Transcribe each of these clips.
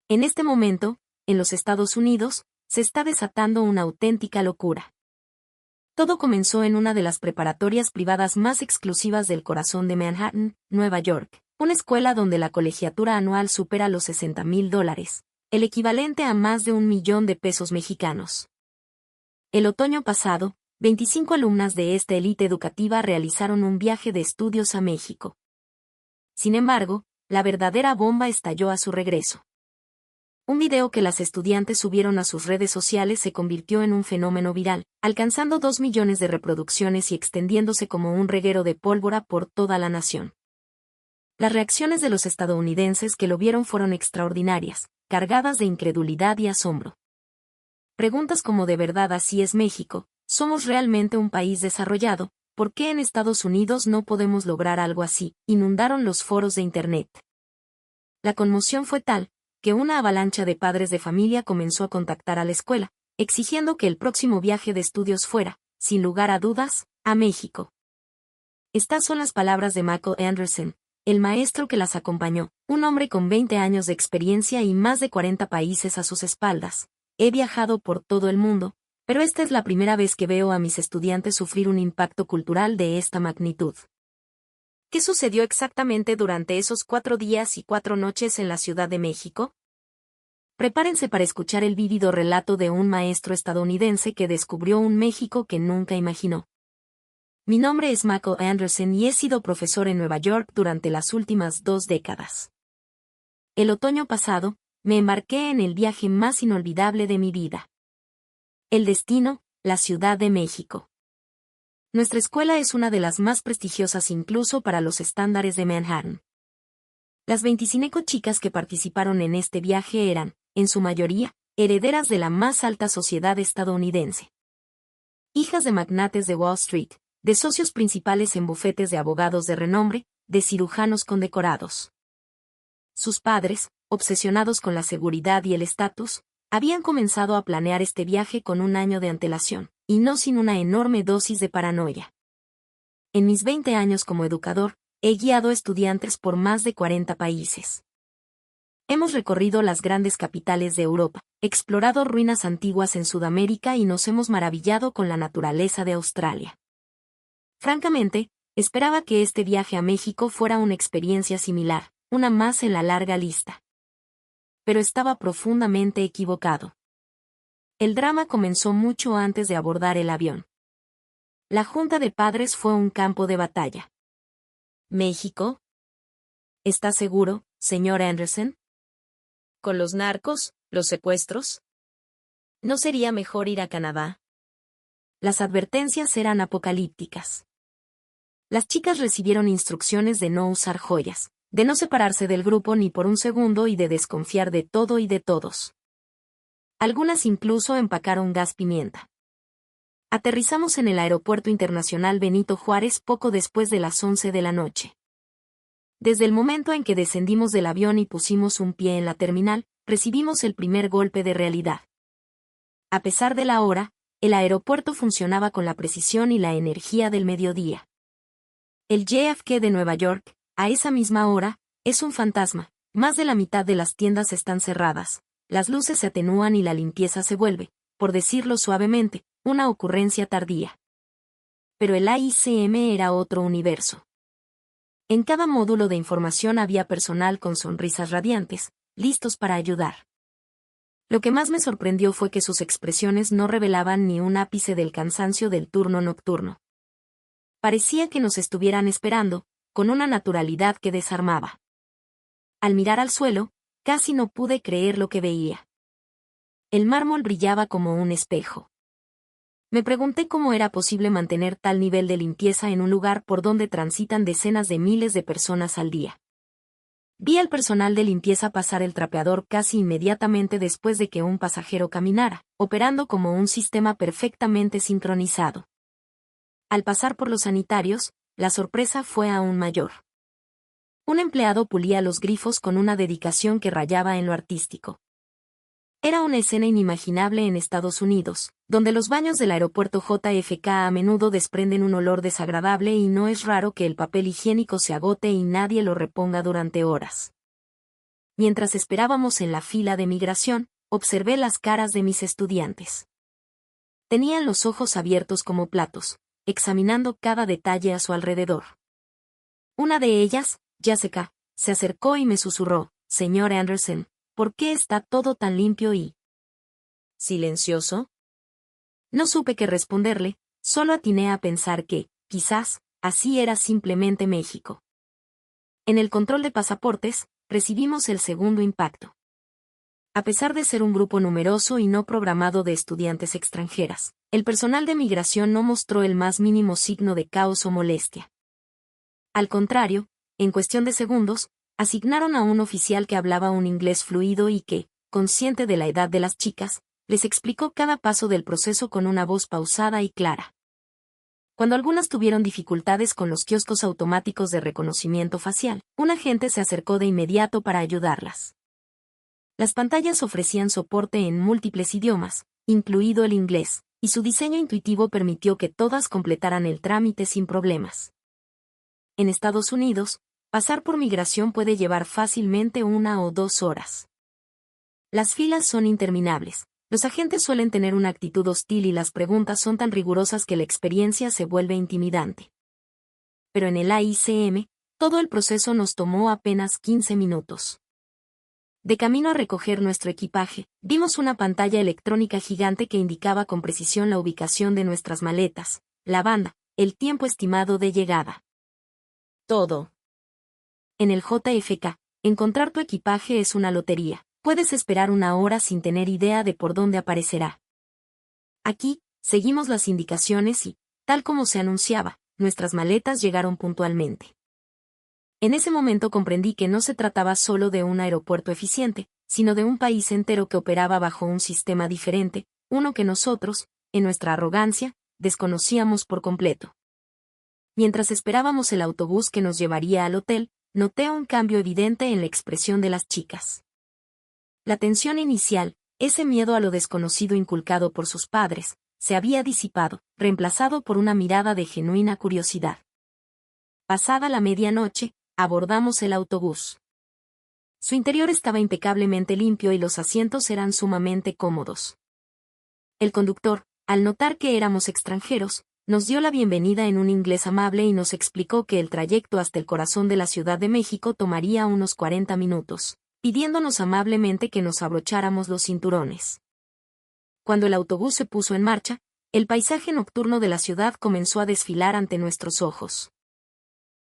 En este momento, en los Estados Unidos, se está desatando una auténtica locura. Todo comenzó en una de las preparatorias privadas más exclusivas del corazón de Manhattan, Nueva York, una escuela donde la colegiatura anual supera los $60,000, el equivalente a más de 1 millón de pesos mexicanos. El otoño pasado, 25 alumnas de esta élite educativa realizaron un viaje de estudios a México. Sin embargo, la verdadera bomba estalló a su regreso. Un video que las estudiantes subieron a sus redes sociales se convirtió en un fenómeno viral, alcanzando 2 millones de reproducciones y extendiéndose como un reguero de pólvora por toda la nación. Las reacciones de los estadounidenses que lo vieron fueron extraordinarias, cargadas de incredulidad y asombro. Preguntas como ¿de verdad así es México? ¿Somos realmente un país desarrollado? ¿Por qué en Estados Unidos no podemos lograr algo así? Inundaron los foros de Internet. La conmoción fue tal, que una avalancha de padres de familia comenzó a contactar a la escuela, exigiendo que el próximo viaje de estudios fuera, sin lugar a dudas, a México. Estas son las palabras de Michael Anderson, el maestro que las acompañó, un hombre con 20 años de experiencia y más de 40 países a sus espaldas. He viajado por todo el mundo, pero esta es la primera vez que veo a mis estudiantes sufrir un impacto cultural de esta magnitud. ¿Qué sucedió exactamente durante esos 4 días y 4 noches en la Ciudad de México? Prepárense para escuchar el vívido relato de un maestro estadounidense que descubrió un México que nunca imaginó. Mi nombre es Michael Anderson y he sido profesor en Nueva York durante las últimas 2 décadas. El otoño pasado, me embarqué en el viaje más inolvidable de mi vida. El destino, la Ciudad de México. Nuestra escuela es una de las más prestigiosas incluso para los estándares de Manhattan. Las 25 chicas que participaron en este viaje eran, en su mayoría, herederas de la más alta sociedad estadounidense. Hijas de magnates de Wall Street, de socios principales en bufetes de abogados de renombre, de cirujanos condecorados. Sus padres, obsesionados con la seguridad y el estatus, habían comenzado a planear este viaje con 1 año de antelación, y no sin una enorme dosis de paranoia. En mis 20 años como educador, he guiado estudiantes por más de 40 países. Hemos recorrido las grandes capitales de Europa, explorado ruinas antiguas en Sudamérica y nos hemos maravillado con la naturaleza de Australia. Francamente, esperaba que este viaje a México fuera una experiencia similar, una más en la larga lista. Pero estaba profundamente equivocado. El drama comenzó mucho antes de abordar el avión. La junta de padres fue un campo de batalla. ¿México? ¿Está seguro, señor Anderson? ¿Con los narcos, los secuestros? ¿No sería mejor ir a Canadá? Las advertencias eran apocalípticas. Las chicas recibieron instrucciones de no usar joyas, de no separarse del grupo ni por un segundo y de desconfiar de todo y de todos. Algunas incluso empacaron gas pimienta. Aterrizamos en el Aeropuerto Internacional Benito Juárez poco después de las 11 de la noche. Desde el momento en que descendimos del avión y pusimos un pie en la terminal, recibimos el primer golpe de realidad. A pesar de la hora, el aeropuerto funcionaba con la precisión y la energía del mediodía. El JFK de Nueva York, a esa misma hora, es un fantasma. Más de la mitad de las tiendas están cerradas, las luces se atenúan y la limpieza se vuelve, por decirlo suavemente, una ocurrencia tardía. Pero el AICM era otro universo. En cada módulo de información había personal con sonrisas radiantes, listos para ayudar. Lo que más me sorprendió fue que sus expresiones no revelaban ni un ápice del cansancio del turno nocturno. Parecía que nos estuvieran esperando, con una naturalidad que desarmaba. Al mirar al suelo, casi no pude creer lo que veía. El mármol brillaba como un espejo. Me pregunté cómo era posible mantener tal nivel de limpieza en un lugar por donde transitan decenas de miles de personas al día. Vi al personal de limpieza pasar el trapeador casi inmediatamente después de que un pasajero caminara, operando como un sistema perfectamente sincronizado. Al pasar por los sanitarios, la sorpresa fue aún mayor. Un empleado pulía los grifos con una dedicación que rayaba en lo artístico. Era una escena inimaginable en Estados Unidos, donde los baños del aeropuerto JFK a menudo desprenden un olor desagradable y no es raro que el papel higiénico se agote y nadie lo reponga durante horas. Mientras esperábamos en la fila de migración, observé las caras de mis estudiantes. Tenían los ojos abiertos como platos, examinando cada detalle a su alrededor. Una de ellas, Jessica, se acercó y me susurró: «Señor Anderson, ¿por qué está todo tan limpio y silencioso?» No supe qué responderle, solo atiné a pensar que, quizás, así era simplemente México. En el control de pasaportes, recibimos el segundo impacto. A pesar de ser un grupo numeroso y no programado de estudiantes extranjeras, el personal de migración no mostró el más mínimo signo de caos o molestia. Al contrario, en cuestión de segundos, asignaron a un oficial que hablaba un inglés fluido y que, consciente de la edad de las chicas, les explicó cada paso del proceso con una voz pausada y clara. Cuando algunas tuvieron dificultades con los kioscos automáticos de reconocimiento facial, un agente se acercó de inmediato para ayudarlas. Las pantallas ofrecían soporte en múltiples idiomas, incluido el inglés, y su diseño intuitivo permitió que todas completaran el trámite sin problemas. En Estados Unidos, pasar por migración puede llevar fácilmente 1 o 2 horas. Las filas son interminables. Los agentes suelen tener una actitud hostil y las preguntas son tan rigurosas que la experiencia se vuelve intimidante. Pero en el AICM, todo el proceso nos tomó apenas 15 minutos. De camino a recoger nuestro equipaje, vimos una pantalla electrónica gigante que indicaba con precisión la ubicación de nuestras maletas, la banda, el tiempo estimado de llegada. Todo. En el JFK, encontrar tu equipaje es una lotería. Puedes esperar 1 hora sin tener idea de por dónde aparecerá. Aquí, seguimos las indicaciones y, tal como se anunciaba, nuestras maletas llegaron puntualmente. En ese momento comprendí que no se trataba solo de un aeropuerto eficiente, sino de un país entero que operaba bajo un sistema diferente, uno que nosotros, en nuestra arrogancia, desconocíamos por completo. Mientras esperábamos el autobús que nos llevaría al hotel, noté un cambio evidente en la expresión de las chicas. La tensión inicial, ese miedo a lo desconocido inculcado por sus padres, se había disipado, reemplazado por una mirada de genuina curiosidad. Pasada la medianoche, abordamos el autobús. Su interior estaba impecablemente limpio y los asientos eran sumamente cómodos. El conductor, al notar que éramos extranjeros, nos dio la bienvenida en un inglés amable y nos explicó que el trayecto hasta el corazón de la Ciudad de México tomaría unos 40 minutos. Pidiéndonos amablemente que nos abrocháramos los cinturones. Cuando el autobús se puso en marcha, el paisaje nocturno de la ciudad comenzó a desfilar ante nuestros ojos.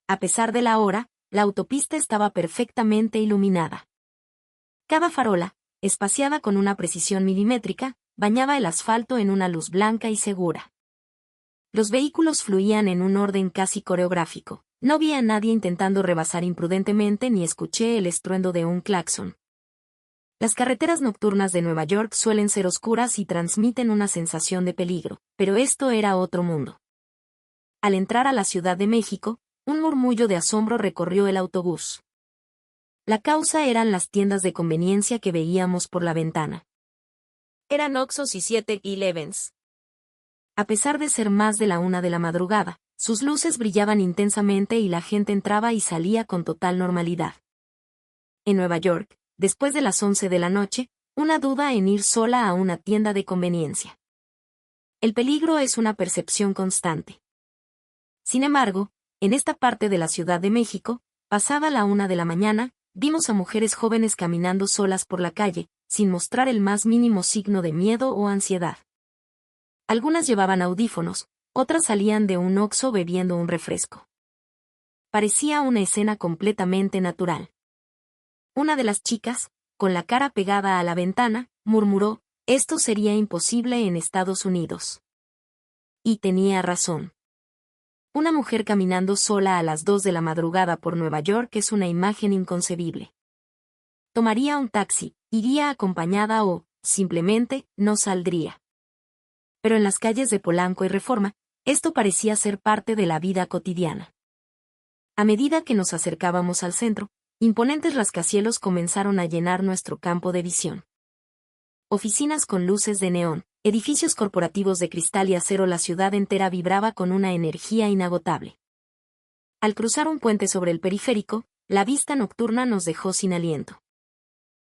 A pesar de la hora, la autopista estaba perfectamente iluminada. Cada farola, espaciada con una precisión milimétrica, bañaba el asfalto en una luz blanca y segura. Los vehículos fluían en un orden casi coreográfico. No vi a nadie intentando rebasar imprudentemente ni escuché el estruendo de un claxon. Las carreteras nocturnas de Nueva York suelen ser oscuras y transmiten una sensación de peligro, pero esto era otro mundo. Al entrar a la Ciudad de México, un murmullo de asombro recorrió el autobús. La causa eran las tiendas de conveniencia que veíamos por la ventana. Eran Oxxos y 7-Elevens. A pesar de ser más de la 1 de la madrugada, sus luces brillaban intensamente y la gente entraba y salía con total normalidad. En Nueva York, después de las 11 de la noche, una duda en ir sola a una tienda de conveniencia. El peligro es una percepción constante. Sin embargo, en esta parte de la Ciudad de México, pasada la 1 de la mañana, vimos a mujeres jóvenes caminando solas por la calle, sin mostrar el más mínimo signo de miedo o ansiedad. Algunas llevaban audífonos, otras salían de un Oxxo bebiendo un refresco. Parecía una escena completamente natural. Una de las chicas, con la cara pegada a la ventana, murmuró: «Esto sería imposible en Estados Unidos». Y tenía razón. Una mujer caminando sola a las 2 de la madrugada por Nueva York es una imagen inconcebible. Tomaría un taxi, iría acompañada o, simplemente, no saldría. Pero en las calles de Polanco y Reforma, esto parecía ser parte de la vida cotidiana. A medida que nos acercábamos al centro, imponentes rascacielos comenzaron a llenar nuestro campo de visión. Oficinas con luces de neón, edificios corporativos de cristal y acero, la ciudad entera vibraba con una energía inagotable. Al cruzar un puente sobre el periférico, la vista nocturna nos dejó sin aliento.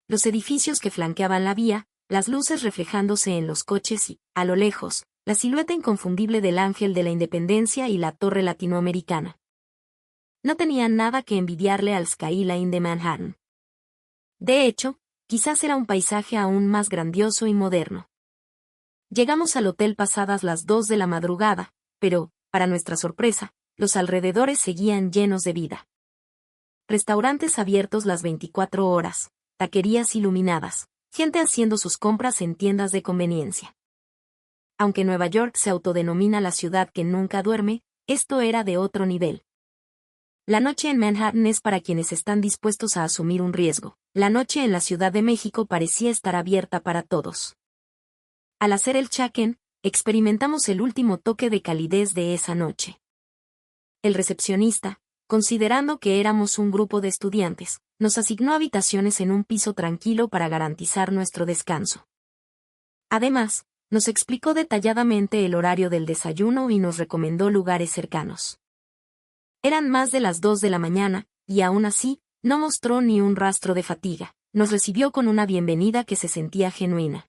los edificios que flanqueaban la vía, las luces reflejándose en los coches y, a lo lejos, la silueta inconfundible del Ángel de la Independencia y la Torre Latinoamericana. No tenía nada que envidiarle al skyline de Manhattan. De hecho, quizás era un paisaje aún más grandioso y moderno. Llegamos al hotel pasadas las 2 de la madrugada, pero, para nuestra sorpresa, los alrededores seguían llenos de vida. Restaurantes abiertos las 24 horas, taquerías iluminadas, gente haciendo sus compras en tiendas de conveniencia. Aunque Nueva York se autodenomina la ciudad que nunca duerme, esto era de otro nivel. La noche en Manhattan es para quienes están dispuestos a asumir un riesgo. La noche en la Ciudad de México parecía estar abierta para todos. Al hacer el check-in, experimentamos el último toque de calidez de esa noche. El recepcionista, considerando que éramos un grupo de estudiantes, nos asignó habitaciones en un piso tranquilo para garantizar nuestro descanso. Además, nos explicó detalladamente el horario del desayuno y nos recomendó lugares cercanos. Eran más de las 2 de la mañana, y aún así, no mostró ni un rastro de fatiga. Nos recibió con una bienvenida que se sentía genuina.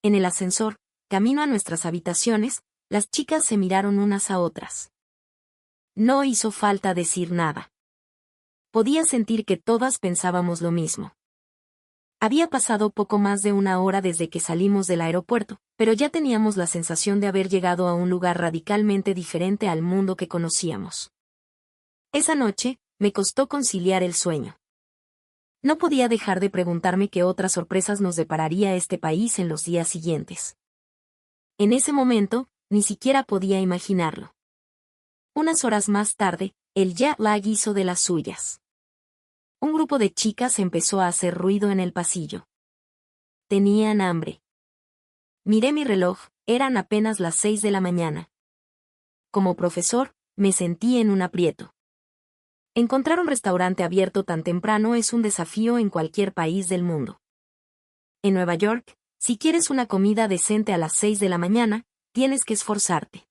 En el ascensor, camino a nuestras habitaciones, las chicas se miraron unas a otras. No hizo falta decir nada. Podía sentir que todas pensábamos lo mismo. Había pasado poco más de una hora desde que salimos del aeropuerto, pero ya teníamos la sensación de haber llegado a un lugar radicalmente diferente al mundo que conocíamos. Esa noche, me costó conciliar el sueño. No podía dejar de preguntarme qué otras sorpresas nos depararía este país en los días siguientes. En ese momento, ni siquiera podía imaginarlo. Unas horas más tarde, el jet lag hizo de las suyas. Un grupo de chicas empezó a hacer ruido en el pasillo. Tenían hambre. Miré mi reloj, eran apenas las 6 de la mañana. Como profesor, me sentí en un aprieto. Encontrar un restaurante abierto tan temprano es un desafío en cualquier país del mundo. En Nueva York, si quieres una comida decente a las 6 de la mañana, tienes que esforzarte.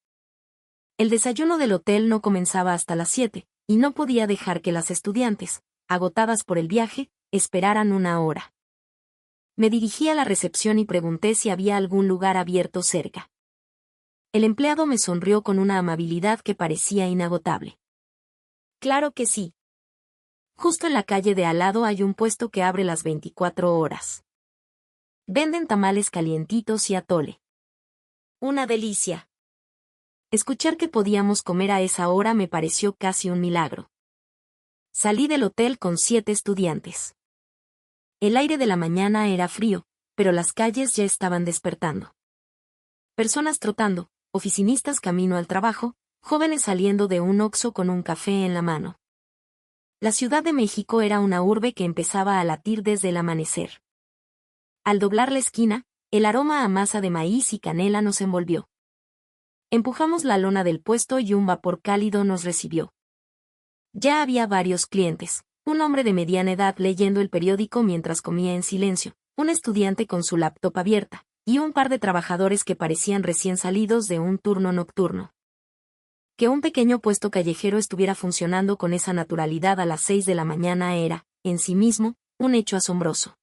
El desayuno del hotel no comenzaba hasta las 7, y no podía dejar que las estudiantes, agotadas por el viaje, esperaran una hora. Me dirigí a la recepción y pregunté si había algún lugar abierto cerca. El empleado me sonrió con una amabilidad que parecía inagotable. Claro que sí. Justo en la calle de al lado hay un puesto que abre las 24 horas. Venden tamales calientitos y atole. Una delicia. Escuchar que podíamos comer a esa hora me pareció casi un milagro. Salí del hotel con 7 estudiantes. El aire de la mañana era frío, pero las calles ya estaban despertando. Personas trotando, oficinistas camino al trabajo, jóvenes saliendo de un Oxxo con un café en la mano. La Ciudad de México era una urbe que empezaba a latir desde el amanecer. Al doblar la esquina, el aroma a masa de maíz y canela nos envolvió. Empujamos la lona del puesto y un vapor cálido nos recibió. Ya había varios clientes, un hombre de mediana edad leyendo el periódico mientras comía en silencio, un estudiante con su laptop abierta, y un par de trabajadores que parecían recién salidos de un turno nocturno. Que un pequeño puesto callejero estuviera funcionando con esa naturalidad a las 6 de la mañana era, en sí mismo, un hecho asombroso.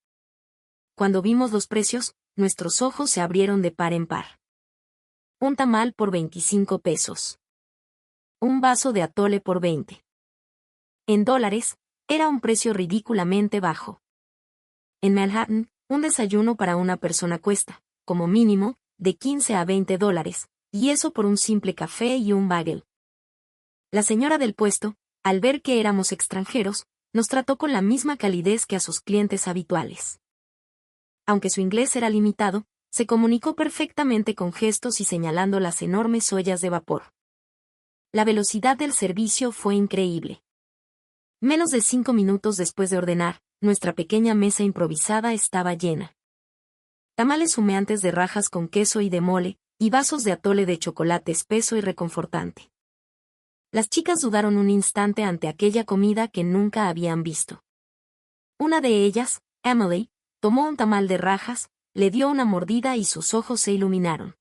Cuando vimos los precios, nuestros ojos se abrieron de par en par. Un tamal por 25 pesos. Un vaso de atole por 20. En dólares, era un precio ridículamente bajo. En Manhattan, un desayuno para una persona cuesta, como mínimo, de 15 a 20 dólares, y eso por un simple café y un bagel. La señora del puesto, al ver que éramos extranjeros, nos trató con la misma calidez que a sus clientes habituales. Aunque su inglés era limitado, se comunicó perfectamente con gestos y señalando las enormes ollas de vapor. La velocidad del servicio fue increíble. Menos de 5 minutos después de ordenar, nuestra pequeña mesa improvisada estaba llena. Tamales humeantes de rajas con queso y de mole, y vasos de atole de chocolate espeso y reconfortante. Las chicas dudaron un instante ante aquella comida que nunca habían visto. Una de ellas, Emily, tomó un tamal de rajas, le dio una mordida y sus ojos se iluminaron.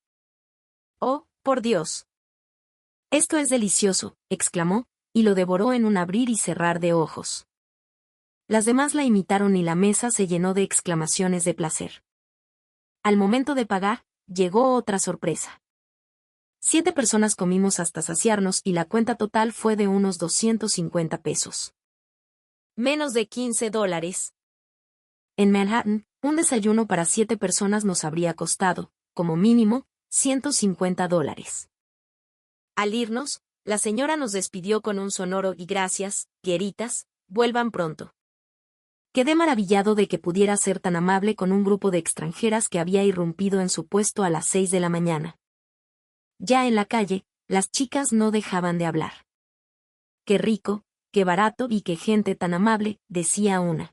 ¡Oh, por Dios! Esto es delicioso, exclamó, y lo devoró en un abrir y cerrar de ojos. Las demás la imitaron y la mesa se llenó de exclamaciones de placer. Al momento de pagar, llegó otra sorpresa. 7 personas comimos hasta saciarnos y la cuenta total fue de unos 250 pesos. Menos de $15. En Manhattan, un desayuno para 7 personas nos habría costado, como mínimo, $150. Al irnos, la señora nos despidió con un sonoro y gracias, gueritas, vuelvan pronto. Quedé maravillado de que pudiera ser tan amable con un grupo de extranjeras que había irrumpido en su puesto a las 6 de la mañana. Ya en la calle, las chicas no dejaban de hablar. Qué rico, qué barato y qué gente tan amable, decía una.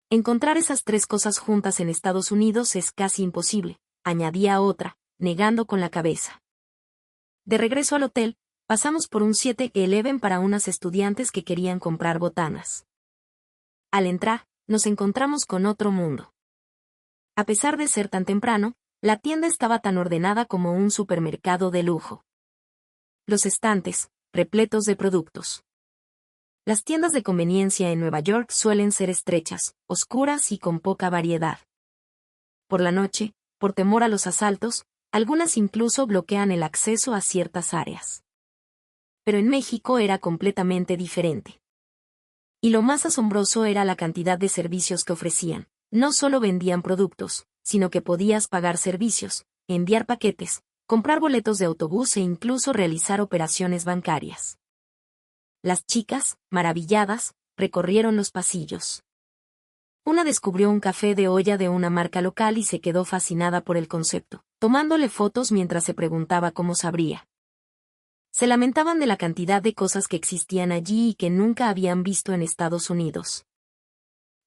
Encontrar esas 3 cosas juntas en Estados Unidos es casi imposible, añadía otra, negando con la cabeza. De regreso al hotel, pasamos por un 7-Eleven para unas estudiantes que querían comprar botanas. Al entrar, nos encontramos con otro mundo. A pesar de ser tan temprano, la tienda estaba tan ordenada como un supermercado de lujo. Los estantes, repletos de productos. Las tiendas de conveniencia en Nueva York suelen ser estrechas, oscuras y con poca variedad. Por la noche, por temor a los asaltos, algunas incluso bloquean el acceso a ciertas áreas. Pero en México era completamente diferente. Y lo más asombroso era la cantidad de servicios que ofrecían. No solo vendían productos, sino que podías pagar servicios, enviar paquetes, comprar boletos de autobús e incluso realizar operaciones bancarias. Las chicas, maravilladas, recorrieron los pasillos. Una descubrió un café de olla de una marca local y se quedó fascinada por el concepto, tomándole fotos mientras se preguntaba cómo sabría. Se lamentaban de la cantidad de cosas que existían allí y que nunca habían visto en Estados Unidos.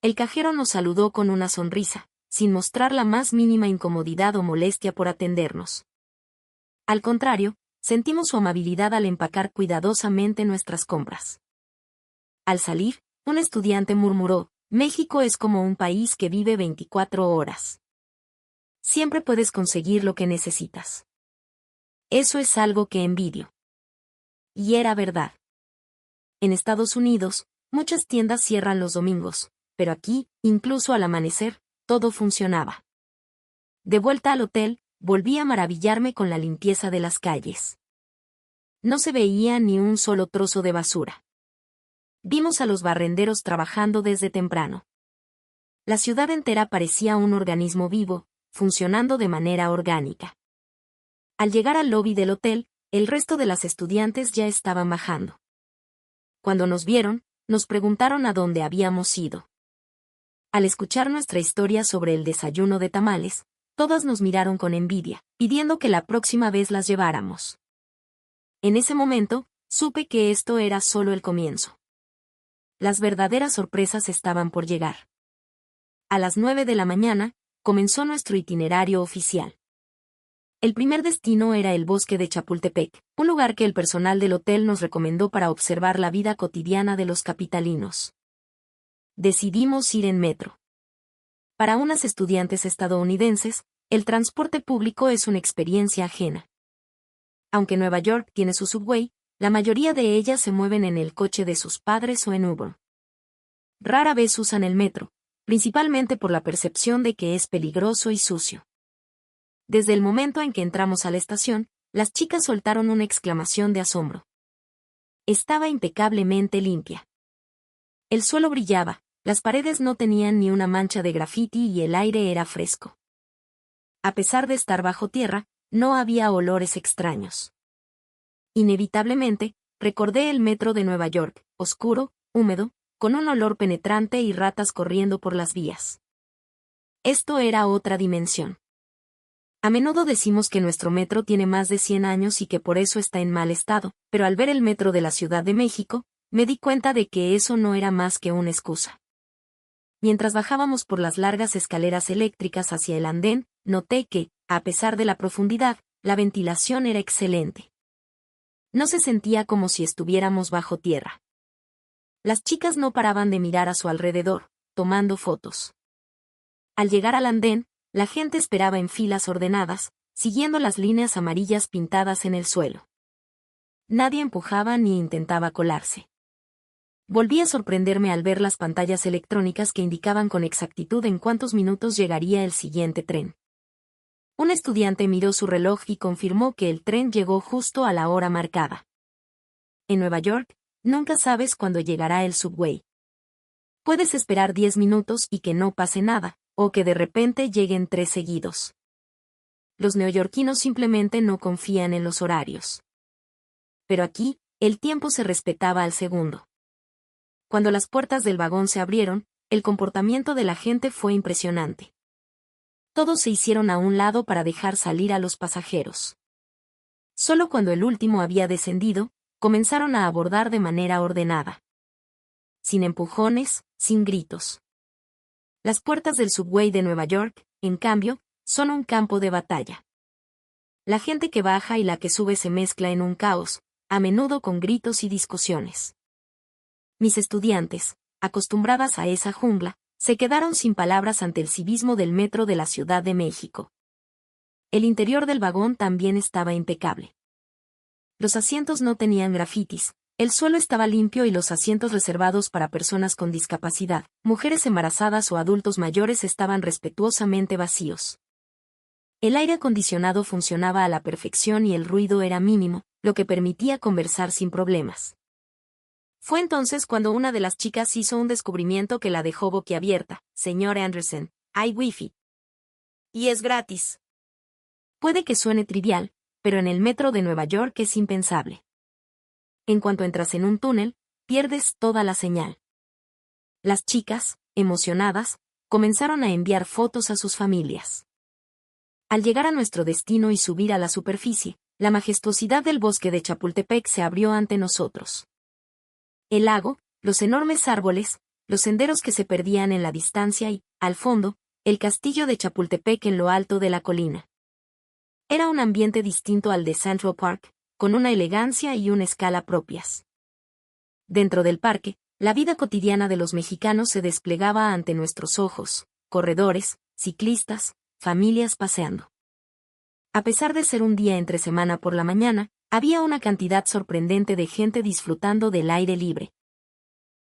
El cajero nos saludó con una sonrisa, sin mostrar la más mínima incomodidad o molestia por atendernos. Al contrario, sentimos su amabilidad al empacar cuidadosamente nuestras compras. Al salir, un estudiante murmuró, México es como un país que vive 24 horas. Siempre puedes conseguir lo que necesitas. Eso es algo que envidio. Y era verdad. En Estados Unidos, muchas tiendas cierran los domingos, pero aquí, incluso al amanecer, todo funcionaba. De vuelta al hotel, volví a maravillarme con la limpieza de las calles. No se veía ni un solo trozo de basura. Vimos a los barrenderos trabajando desde temprano. La ciudad entera parecía un organismo vivo, funcionando de manera orgánica. Al llegar al lobby del hotel, el resto de las estudiantes ya estaban bajando. Cuando nos vieron, nos preguntaron a dónde habíamos ido. Al escuchar nuestra historia sobre el desayuno de tamales, todas nos miraron con envidia, pidiendo que la próxima vez las lleváramos. En ese momento, supe que esto era solo el comienzo. Las verdaderas sorpresas estaban por llegar. A las 9 de la mañana, comenzó nuestro itinerario oficial. El primer destino era el bosque de Chapultepec, un lugar que el personal del hotel nos recomendó para observar la vida cotidiana de los capitalinos. Decidimos ir en metro. Para unas estudiantes estadounidenses, el transporte público es una experiencia ajena. Aunque Nueva York tiene su subway, la mayoría de ellas se mueven en el coche de sus padres o en Uber. Rara vez usan el metro, principalmente por la percepción de que es peligroso y sucio. Desde el momento en que entramos a la estación, las chicas soltaron una exclamación de asombro. Estaba impecablemente limpia. El suelo brillaba, las paredes no tenían ni una mancha de grafiti y el aire era fresco. A pesar de estar bajo tierra, no había olores extraños. Inevitablemente, recordé el metro de Nueva York, oscuro, húmedo, con un olor penetrante y ratas corriendo por las vías. Esto era otra dimensión. A menudo decimos que nuestro metro tiene más de 100 años y que por eso está en mal estado, pero al ver el metro de la Ciudad de México, me di cuenta de que eso no era más que una excusa. Mientras bajábamos por las largas escaleras eléctricas hacia el andén, noté que, a pesar de la profundidad, la ventilación era excelente. No se sentía como si estuviéramos bajo tierra. Las chicas no paraban de mirar a su alrededor, tomando fotos. Al llegar al andén, la gente esperaba en filas ordenadas, siguiendo las líneas amarillas pintadas en el suelo. Nadie empujaba ni intentaba colarse. Volví a sorprenderme al ver las pantallas electrónicas que indicaban con exactitud en cuántos minutos llegaría el siguiente tren. Un estudiante miró su reloj y confirmó que el tren llegó justo a la hora marcada. En Nueva York, nunca sabes cuándo llegará el subway. Puedes esperar 10 minutos y que no pase nada, o que de repente lleguen 3 seguidos. Los neoyorquinos simplemente no confían en los horarios. Pero aquí, el tiempo se respetaba al segundo. Cuando las puertas del vagón se abrieron, el comportamiento de la gente fue impresionante. Todos se hicieron a un lado para dejar salir a los pasajeros. Solo cuando el último había descendido, comenzaron a abordar de manera ordenada. Sin empujones, sin gritos. Las puertas del subway de Nueva York, en cambio, son un campo de batalla. La gente que baja y la que sube se mezcla en un caos, a menudo con gritos y discusiones. Mis estudiantes, acostumbradas a esa jungla, se quedaron sin palabras ante el civismo del metro de la Ciudad de México. El interior del vagón también estaba impecable. Los asientos no tenían grafitis, el suelo estaba limpio y los asientos reservados para personas con discapacidad, mujeres embarazadas o adultos mayores estaban respetuosamente vacíos. El aire acondicionado funcionaba a la perfección y el ruido era mínimo, lo que permitía conversar sin problemas. Fue entonces cuando una de las chicas hizo un descubrimiento que la dejó boquiabierta. Señor Anderson, hay wifi. Y es gratis. Puede que suene trivial, pero en el metro de Nueva York es impensable. En cuanto entras en un túnel, pierdes toda la señal. Las chicas, emocionadas, comenzaron a enviar fotos a sus familias. Al llegar a nuestro destino y subir a la superficie, la majestuosidad del bosque de Chapultepec se abrió ante nosotros. El lago, los enormes árboles, los senderos que se perdían en la distancia y, al fondo, el castillo de Chapultepec en lo alto de la colina. Era un ambiente distinto al de Central Park, con una elegancia y una escala propias. Dentro del parque, la vida cotidiana de los mexicanos se desplegaba ante nuestros ojos, corredores, ciclistas, familias paseando. A pesar de ser un día entre semana por la mañana, había una cantidad sorprendente de gente disfrutando del aire libre.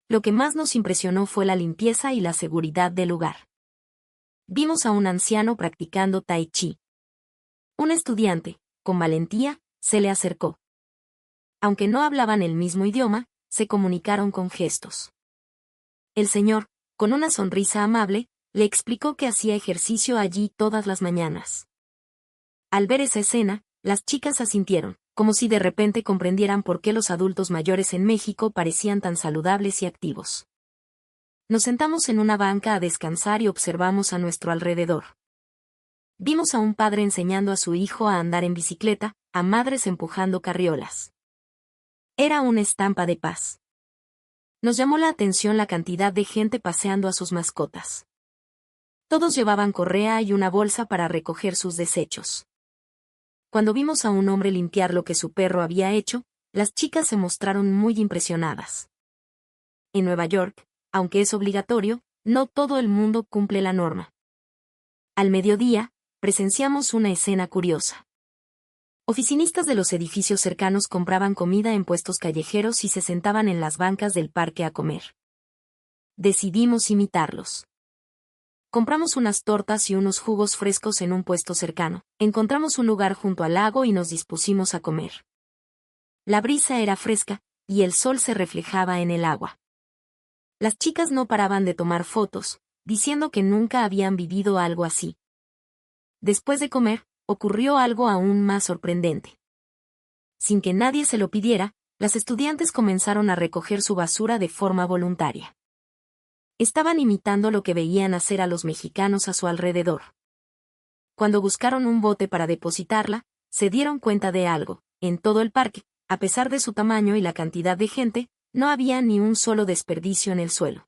Lo que más nos impresionó fue la limpieza y la seguridad del lugar. Vimos a un anciano practicando tai chi. Un estudiante, con valentía, se le acercó. Aunque no hablaban el mismo idioma, se comunicaron con gestos. El señor, con una sonrisa amable, le explicó que hacía ejercicio allí todas las mañanas. Al ver esa escena, las chicas asintieron, como si de repente comprendieran por qué los adultos mayores en México parecían tan saludables y activos. Nos sentamos en una banca a descansar y observamos a nuestro alrededor. Vimos a un padre enseñando a su hijo a andar en bicicleta, a madres empujando carriolas. Era una estampa de paz. Nos llamó la atención la cantidad de gente paseando a sus mascotas. Todos llevaban correa y una bolsa para recoger sus desechos. Cuando vimos a un hombre limpiar lo que su perro había hecho, las chicas se mostraron muy impresionadas. En Nueva York, aunque es obligatorio, no todo el mundo cumple la norma. Al mediodía, presenciamos una escena curiosa. Oficinistas de los edificios cercanos compraban comida en puestos callejeros y se sentaban en las bancas del parque a comer. Decidimos imitarlos. Compramos unas tortas y unos jugos frescos en un puesto cercano, encontramos un lugar junto al lago y nos dispusimos a comer. La brisa era fresca, y el sol se reflejaba en el agua. Las chicas no paraban de tomar fotos, diciendo que nunca habían vivido algo así. Después de comer, ocurrió algo aún más sorprendente. Sin que nadie se lo pidiera, las estudiantes comenzaron a recoger su basura de forma voluntaria. Estaban imitando lo que veían hacer a los mexicanos a su alrededor. Cuando buscaron un bote para depositarla, se dieron cuenta de algo. En todo el parque, a pesar de su tamaño y la cantidad de gente, no había ni un solo desperdicio en el suelo.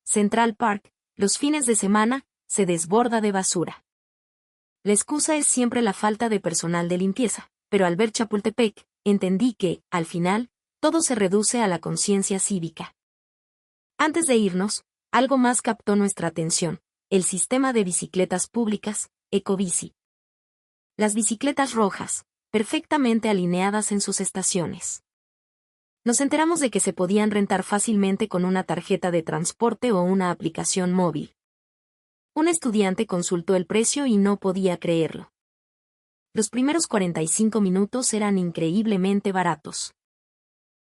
Central Park, los fines de semana, se desborda de basura. La excusa es siempre la falta de personal de limpieza, pero al ver Chapultepec, entendí que, al final, todo se reduce a la conciencia cívica. Antes de irnos, algo más captó nuestra atención: el sistema de bicicletas públicas, Ecobici. Las bicicletas rojas, perfectamente alineadas en sus estaciones. Nos enteramos de que se podían rentar fácilmente con una tarjeta de transporte o una aplicación móvil. Un estudiante consultó el precio y no podía creerlo. Los primeros 45 minutos eran increíblemente baratos.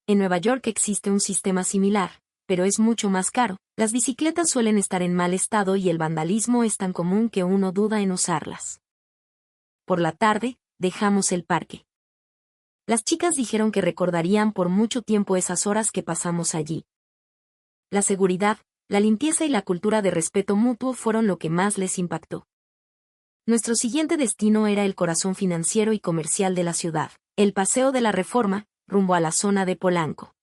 En Nueva York existe un sistema similar, pero es mucho más caro. Las bicicletas suelen estar en mal estado y el vandalismo es tan común que uno duda en usarlas. Por la tarde, dejamos el parque. Las chicas dijeron que recordarían por mucho tiempo esas horas que pasamos allí. La seguridad, la limpieza y la cultura de respeto mutuo fueron lo que más les impactó. Nuestro siguiente destino era el corazón financiero y comercial de la ciudad, el Paseo de la Reforma, rumbo a la zona de Polanco.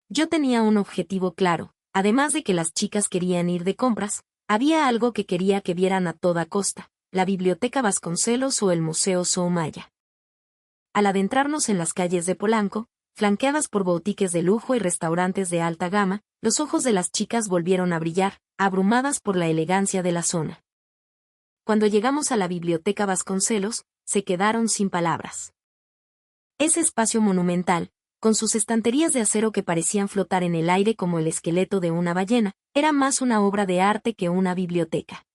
Yo tenía un objetivo claro, además de que las chicas querían ir de compras, había algo que quería que vieran a toda costa, la Biblioteca Vasconcelos o el Museo Soumaya. Al adentrarnos en las calles de Polanco, flanqueadas por boutiques de lujo y restaurantes de alta gama, los ojos de las chicas volvieron a brillar, abrumadas por la elegancia de la zona. Cuando llegamos a la Biblioteca Vasconcelos, se quedaron sin palabras. Ese espacio monumental, con sus estanterías de acero que parecían flotar en el aire como el esqueleto de una ballena, era más una obra de arte que una biblioteca.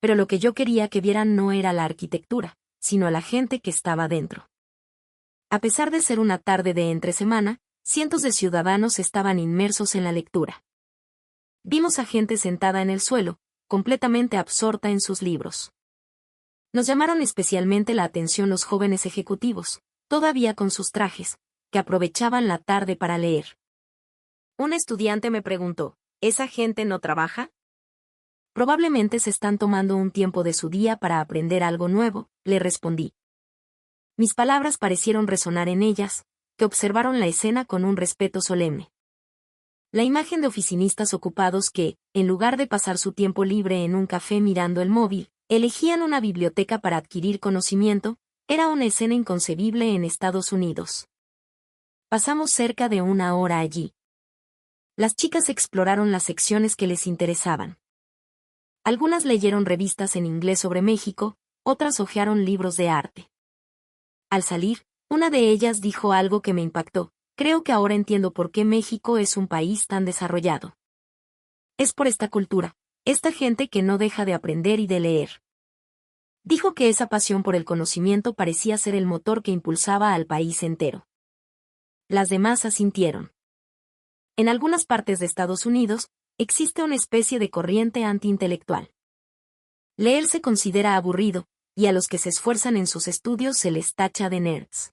Pero lo que yo quería que vieran no era la arquitectura, sino a la gente que estaba dentro. A pesar de ser una tarde de entresemana, cientos de ciudadanos estaban inmersos en la lectura. Vimos a gente sentada en el suelo, completamente absorta en sus libros. Nos llamaron especialmente la atención los jóvenes ejecutivos, todavía con sus trajes, que aprovechaban la tarde para leer. Un estudiante me preguntó, ¿esa gente no trabaja? Probablemente se están tomando un tiempo de su día para aprender algo nuevo, le respondí. Mis palabras parecieron resonar en ellas, que observaron la escena con un respeto solemne. La imagen de oficinistas ocupados que, en lugar de pasar su tiempo libre en un café mirando el móvil, elegían una biblioteca para adquirir conocimiento, era una escena inconcebible en Estados Unidos. Pasamos cerca de una hora allí. Las chicas exploraron las secciones que les interesaban. Algunas leyeron revistas en inglés sobre México, otras hojearon libros de arte. Al salir, una de ellas dijo algo que me impactó: creo que ahora entiendo por qué México es un país tan desarrollado. Es por esta cultura, esta gente que no deja de aprender y de leer. Dijo que esa pasión por el conocimiento parecía ser el motor que impulsaba al país entero. Las demás asintieron. En algunas partes de Estados Unidos, existe una especie de corriente antiintelectual. Leer se considera aburrido, y a los que se esfuerzan en sus estudios se les tacha de nerds.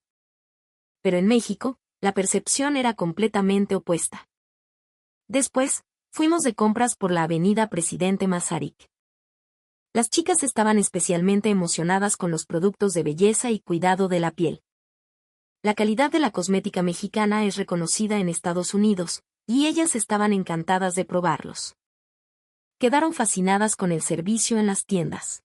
Pero en México, la percepción era completamente opuesta. Después, fuimos de compras por la avenida Presidente Masaryk. Las chicas estaban especialmente emocionadas con los productos de belleza y cuidado de la piel. La calidad de la cosmética mexicana es reconocida en Estados Unidos, y ellas estaban encantadas de probarlos. Quedaron fascinadas con el servicio en las tiendas.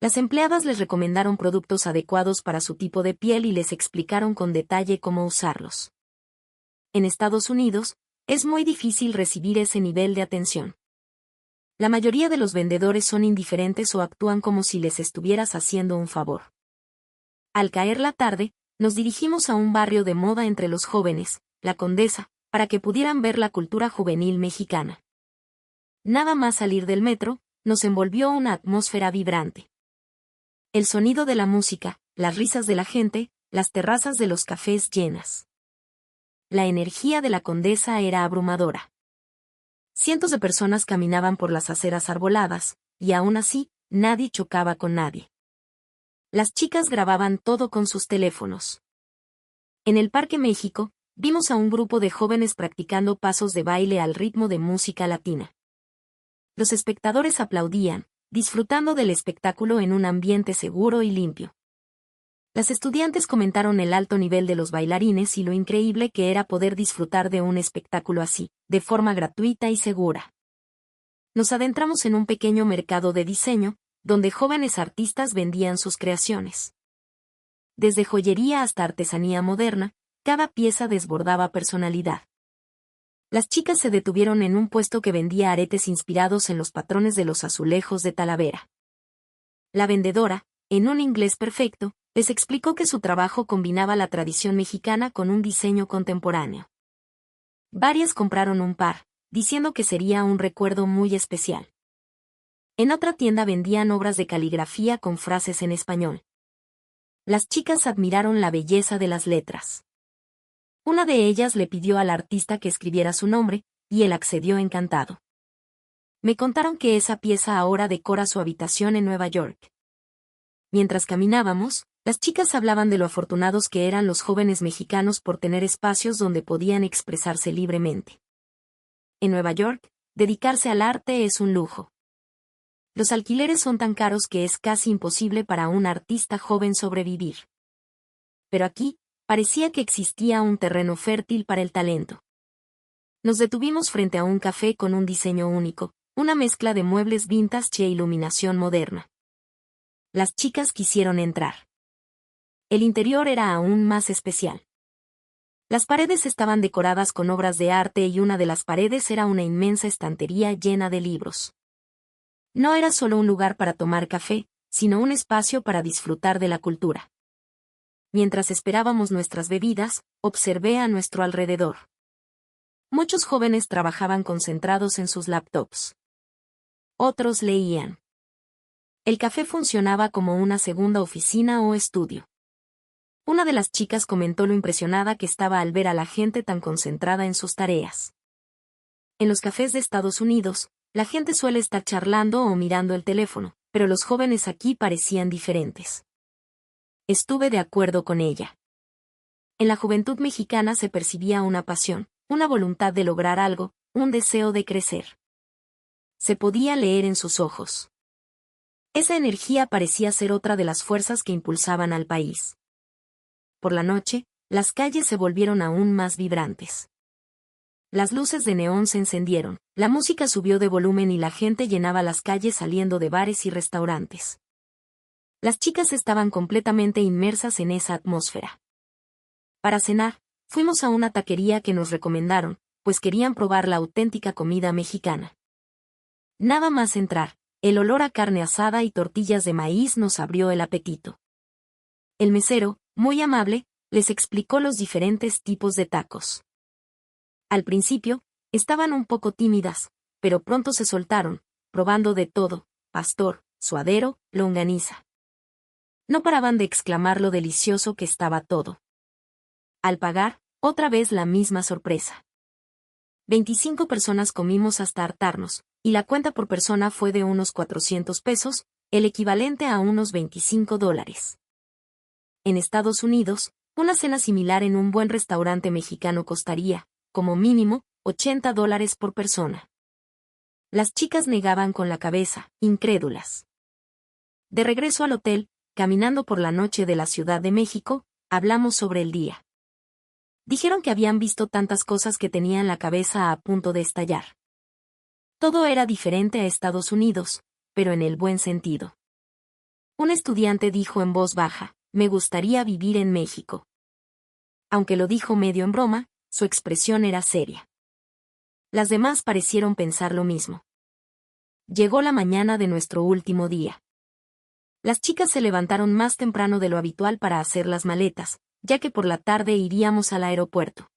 Las empleadas les recomendaron productos adecuados para su tipo de piel y les explicaron con detalle cómo usarlos. En Estados Unidos, es muy difícil recibir ese nivel de atención. La mayoría de los vendedores son indiferentes o actúan como si les estuvieras haciendo un favor. Al caer la tarde, nos dirigimos a un barrio de moda entre los jóvenes, La Condesa, para que pudieran ver la cultura juvenil mexicana. Nada más salir del metro, nos envolvió una atmósfera vibrante. El sonido de la música, las risas de la gente, las terrazas de los cafés llenas. La energía de La Condesa era abrumadora. Cientos de personas caminaban por las aceras arboladas, y aún así, nadie chocaba con nadie. Las chicas grababan todo con sus teléfonos. En el Parque México, vimos a un grupo de jóvenes practicando pasos de baile al ritmo de música latina. Los espectadores aplaudían, disfrutando del espectáculo en un ambiente seguro y limpio. Las estudiantes comentaron el alto nivel de los bailarines y lo increíble que era poder disfrutar de un espectáculo así, de forma gratuita y segura. Nos adentramos en un pequeño mercado de diseño, donde jóvenes artistas vendían sus creaciones. Desde joyería hasta artesanía moderna, cada pieza desbordaba personalidad. Las chicas se detuvieron en un puesto que vendía aretes inspirados en los patrones de los azulejos de Talavera. La vendedora, en un inglés perfecto, Les explicó que su trabajo combinaba la tradición mexicana con un diseño contemporáneo. Varias compraron un par, diciendo que sería un recuerdo muy especial. En otra tienda vendían obras de caligrafía con frases en español. Las chicas admiraron la belleza de las letras. Una de ellas le pidió al artista que escribiera su nombre, y él accedió encantado. Me contaron que esa pieza ahora decora su habitación en Nueva York. Mientras caminábamos, las chicas hablaban de lo afortunados que eran los jóvenes mexicanos por tener espacios donde podían expresarse libremente. En Nueva York, dedicarse al arte es un lujo. Los alquileres son tan caros que es casi imposible para un artista joven sobrevivir. Pero aquí, parecía que existía un terreno fértil para el talento. Nos detuvimos frente a un café con un diseño único, una mezcla de muebles vintage e iluminación moderna. Las chicas quisieron entrar. El interior era aún más especial. Las paredes estaban decoradas con obras de arte y una de las paredes era una inmensa estantería llena de libros. No era solo un lugar para tomar café, sino un espacio para disfrutar de la cultura. Mientras esperábamos nuestras bebidas, observé a nuestro alrededor. Muchos jóvenes trabajaban concentrados en sus laptops. Otros leían. El café funcionaba como una segunda oficina o estudio. Una de las chicas comentó lo impresionada que estaba al ver a la gente tan concentrada en sus tareas. En los cafés de Estados Unidos, la gente suele estar charlando o mirando el teléfono, pero los jóvenes aquí parecían diferentes. Estuve de acuerdo con ella. En la juventud mexicana se percibía una pasión, una voluntad de lograr algo, un deseo de crecer. Se podía leer en sus ojos. Esa energía parecía ser otra de las fuerzas que impulsaban al país. Por la noche, las calles se volvieron aún más vibrantes. Las luces de neón se encendieron, la música subió de volumen y la gente llenaba las calles saliendo de bares y restaurantes. Las chicas estaban completamente inmersas en esa atmósfera. Para cenar, fuimos a una taquería que nos recomendaron, pues querían probar la auténtica comida mexicana. Nada más entrar, el olor a carne asada y tortillas de maíz nos abrió el apetito. El mesero, muy amable, les explicó los diferentes tipos de tacos. Al principio, estaban un poco tímidas, pero pronto se soltaron, probando de todo, pastor, suadero, longaniza. No paraban de exclamar lo delicioso que estaba todo. Al pagar, otra vez la misma sorpresa. 25 personas comimos hasta hartarnos, y la cuenta por persona fue de unos 400 pesos, el equivalente a unos $25. En Estados Unidos, una cena similar en un buen restaurante mexicano costaría, como mínimo, $80 por persona. Las chicas negaban con la cabeza, incrédulas. De regreso al hotel, caminando por la noche de la Ciudad de México, hablamos sobre el día. Dijeron que habían visto tantas cosas que tenían la cabeza a punto de estallar. Todo era diferente a Estados Unidos, pero en el buen sentido. Un estudiante dijo en voz baja, me gustaría vivir en México. Aunque lo dijo medio en broma, su expresión era seria. Las demás parecieron pensar lo mismo. Llegó la mañana de nuestro último día. Las chicas se levantaron más temprano de lo habitual para hacer las maletas, ya que por la tarde iríamos al aeropuerto.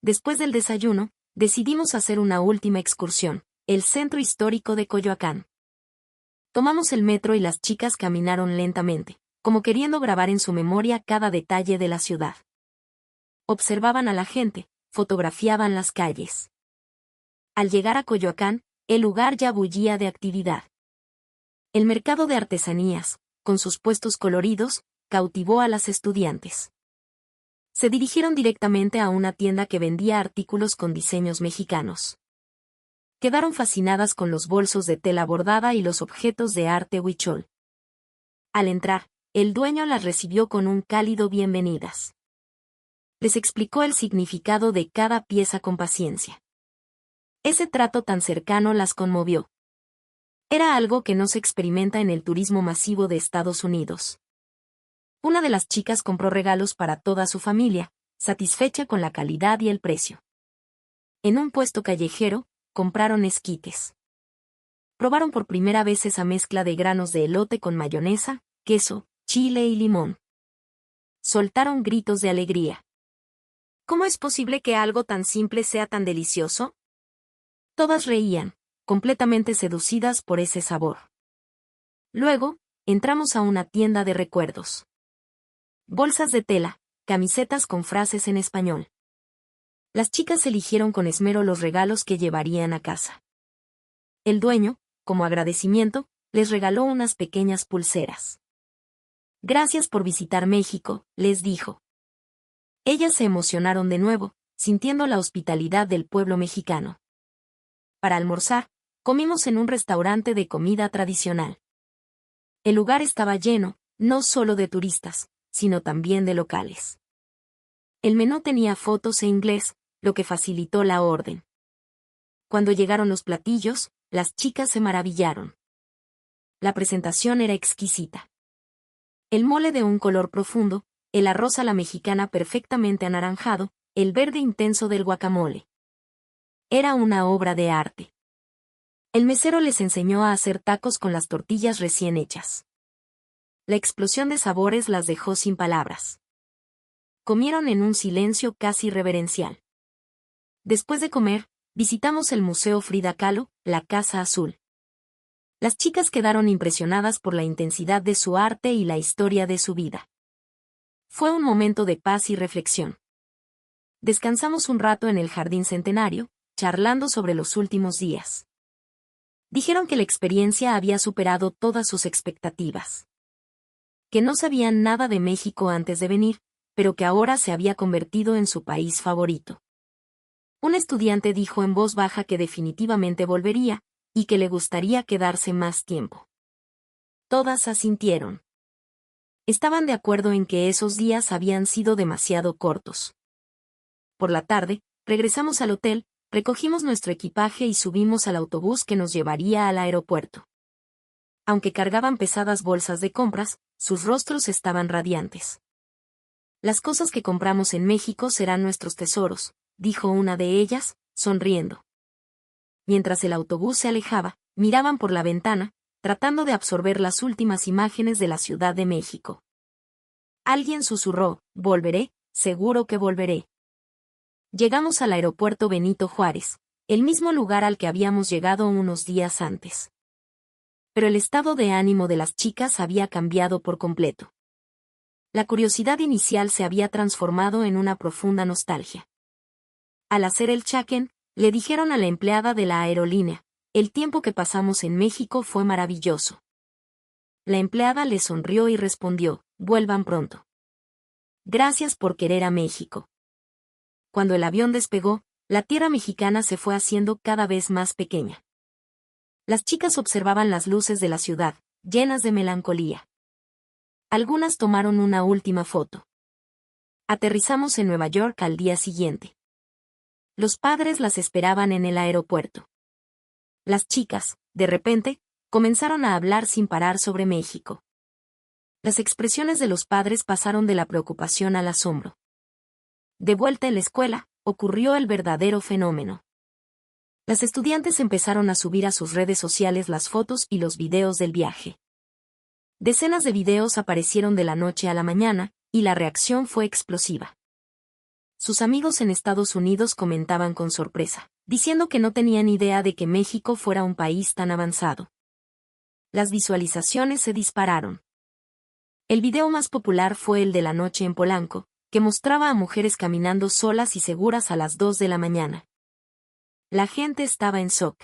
Después del desayuno, decidimos hacer una última excursión, el centro histórico de Coyoacán. Tomamos el metro y las chicas caminaron lentamente, como queriendo grabar en su memoria cada detalle de la ciudad. Observaban a la gente, fotografiaban las calles. Al llegar a Coyoacán, el lugar ya bullía de actividad. El mercado de artesanías, con sus puestos coloridos, cautivó a las estudiantes. Se dirigieron directamente a una tienda que vendía artículos con diseños mexicanos. Quedaron fascinadas con los bolsos de tela bordada y los objetos de arte huichol. Al entrar, el dueño las recibió con un cálido bienvenidas. Les explicó el significado de cada pieza con paciencia. Ese trato tan cercano las conmovió. Era algo que no se experimenta en el turismo masivo de Estados Unidos. Una de las chicas compró regalos para toda su familia, satisfecha con la calidad y el precio. En un puesto callejero, compraron esquites. Probaron por primera vez esa mezcla de granos de elote con mayonesa, queso, chile y limón. Soltaron gritos de alegría. ¿Cómo es posible que algo tan simple sea tan delicioso? Todas reían, completamente seducidas por ese sabor. Luego, entramos a una tienda de recuerdos. Bolsas de tela, camisetas con frases en español. Las chicas eligieron con esmero los regalos que llevarían a casa. El dueño, como agradecimiento, les regaló unas pequeñas pulseras. Gracias por visitar México, les dijo. Ellas se emocionaron de nuevo, sintiendo la hospitalidad del pueblo mexicano. Para almorzar, comimos en un restaurante de comida tradicional. El lugar estaba lleno, no solo de turistas, sino también de locales. El menú tenía fotos en inglés, lo que facilitó la orden. Cuando llegaron los platillos, las chicas se maravillaron. La presentación era exquisita. El mole de un color profundo, el arroz a la mexicana perfectamente anaranjado, el verde intenso del guacamole. Era una obra de arte. El mesero les enseñó a hacer tacos con las tortillas recién hechas. La explosión de sabores las dejó sin palabras. Comieron en un silencio casi reverencial. Después de comer, visitamos el Museo Frida Kahlo, la Casa Azul. Las chicas quedaron impresionadas por la intensidad de su arte y la historia de su vida. Fue un momento de paz y reflexión. Descansamos un rato en el Jardín Centenario, charlando sobre los últimos días. Dijeron que la experiencia había superado todas sus expectativas. Que no sabían nada de México antes de venir, pero que ahora se había convertido en su país favorito. Un estudiante dijo en voz baja que definitivamente volvería, y que le gustaría quedarse más tiempo. Todas asintieron. Estaban de acuerdo en que esos días habían sido demasiado cortos. Por la tarde, regresamos al hotel, recogimos nuestro equipaje y subimos al autobús que nos llevaría al aeropuerto. Aunque cargaban pesadas bolsas de compras, sus rostros estaban radiantes. Las cosas que compramos en México serán nuestros tesoros, dijo una de ellas, sonriendo. Mientras el autobús se alejaba, miraban por la ventana, tratando de absorber las últimas imágenes de la Ciudad de México. Alguien susurró, volveré, seguro que volveré. Llegamos al aeropuerto Benito Juárez, el mismo lugar al que habíamos llegado unos días antes. Pero el estado de ánimo de las chicas había cambiado por completo. La curiosidad inicial se había transformado en una profunda nostalgia. Al hacer el check-in, le dijeron a la empleada de la aerolínea, el tiempo que pasamos en México fue maravilloso. La empleada le sonrió y respondió, vuelvan pronto. Gracias por querer a México. Cuando el avión despegó, la tierra mexicana se fue haciendo cada vez más pequeña. Las chicas observaban las luces de la ciudad, llenas de melancolía. Algunas tomaron una última foto. Aterrizamos en Nueva York al día siguiente. Los padres las esperaban en el aeropuerto. Las chicas, de repente, comenzaron a hablar sin parar sobre México. Las expresiones de los padres pasaron de la preocupación al asombro. De vuelta en la escuela, ocurrió el verdadero fenómeno. Las estudiantes empezaron a subir a sus redes sociales las fotos y los videos del viaje. Decenas de videos aparecieron de la noche a la mañana, y la reacción fue explosiva. Sus amigos en Estados Unidos comentaban con sorpresa, diciendo que no tenían idea de que México fuera un país tan avanzado. Las visualizaciones se dispararon. El video más popular fue el de la noche en Polanco, que mostraba a mujeres caminando solas y seguras a las 2 de la mañana. La gente estaba en shock.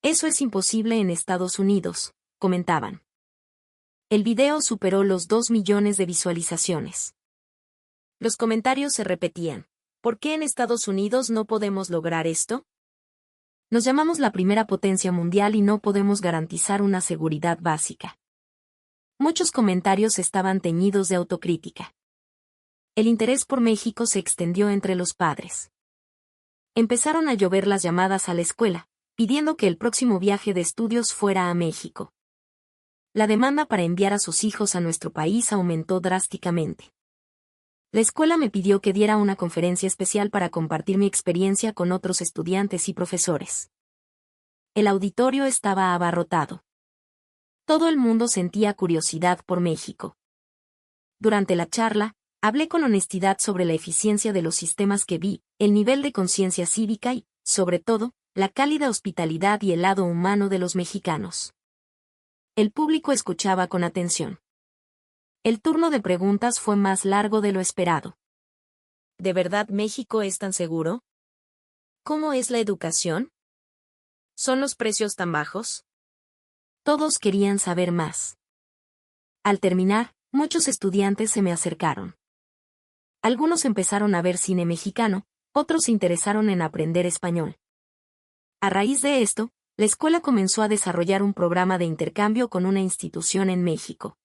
Eso es imposible en Estados Unidos, comentaban. El video superó los 2 millones de visualizaciones. Los comentarios se repetían. ¿Por qué en Estados Unidos no podemos lograr esto? Nos llamamos la primera potencia mundial y no podemos garantizar una seguridad básica. Muchos comentarios estaban teñidos de autocrítica. El interés por México se extendió entre los padres. Empezaron a llover las llamadas a la escuela, pidiendo que el próximo viaje de estudios fuera a México. La demanda para enviar a sus hijos a nuestro país aumentó drásticamente. La escuela me pidió que diera una conferencia especial para compartir mi experiencia con otros estudiantes y profesores. El auditorio estaba abarrotado. Todo el mundo sentía curiosidad por México. Durante la charla, hablé con honestidad sobre la eficiencia de los sistemas que vi, el nivel de conciencia cívica y, sobre todo, la cálida hospitalidad y el lado humano de los mexicanos. El público escuchaba con atención. El turno de preguntas fue más largo de lo esperado. ¿De verdad México es tan seguro? ¿Cómo es la educación? ¿Son los precios tan bajos? Todos querían saber más. Al terminar, muchos estudiantes se me acercaron. Algunos empezaron a ver cine mexicano, otros se interesaron en aprender español. A raíz de esto, la escuela comenzó a desarrollar un programa de intercambio con una institución en México.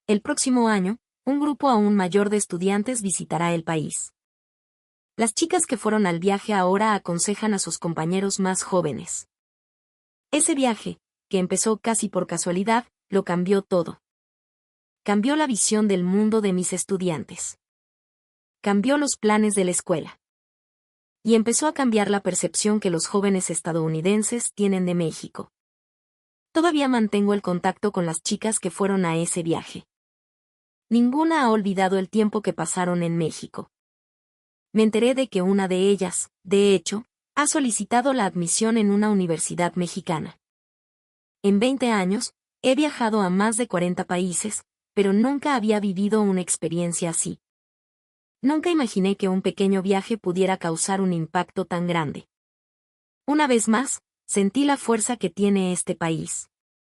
El próximo año, un grupo aún mayor de estudiantes visitará el país. Las chicas que fueron al viaje ahora aconsejan a sus compañeros más jóvenes. Ese viaje, que empezó casi por casualidad, lo cambió todo. Cambió la visión del mundo de mis estudiantes. Cambió los planes de la escuela. Y empezó a cambiar la percepción que los jóvenes estadounidenses tienen de México. Todavía mantengo el contacto con las chicas que fueron a ese viaje. Ninguna ha olvidado el tiempo que pasaron en México. Me enteré de que una de ellas, de hecho, ha solicitado la admisión en una universidad mexicana. En 20 años, he viajado a más de 40 países, pero nunca había vivido una experiencia así. Nunca imaginé que un pequeño viaje pudiera causar un impacto tan grande. Una vez más, sentí la fuerza que tiene este país.